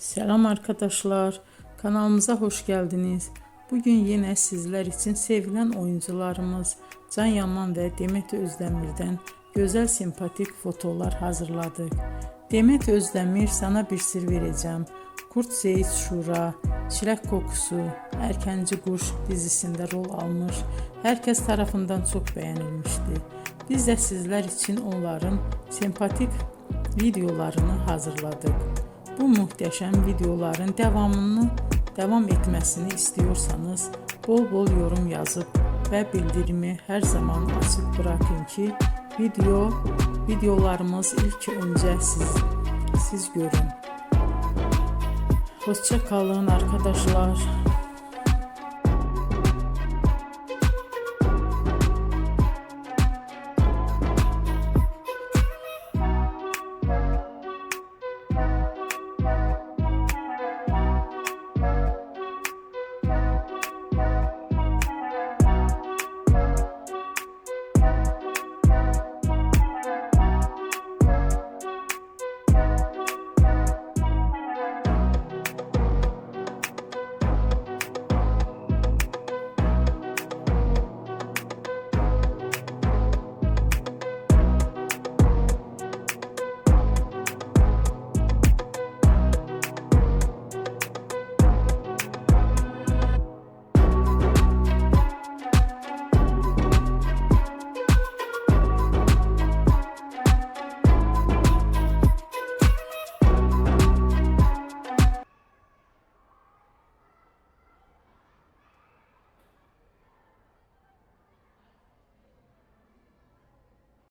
Selam arkadaşlar, kanalımıza hoş geldiniz. Bugün yine sizler için sevilen oyuncularımız Can Yaman ve Demet Özdemir'den güzel sempatik fotolar hazırladık. Demet Özdemir Sana Bir Sır Vereceğim, Kurt Seyit Şura, Çilek Kokusu, Erkenci Kuş dizisinde rol almış, herkes tarafından çok beğenilmişti. Biz de sizler için onların sempatik videolarını hazırladık. Bu muhteşem videoların devam etmesini istiyorsanız bol yorum yazıp ve bildirimi her zaman açık bırakın ki videolarımız ilk önce siz görün. Hoşça kalın arkadaşlar.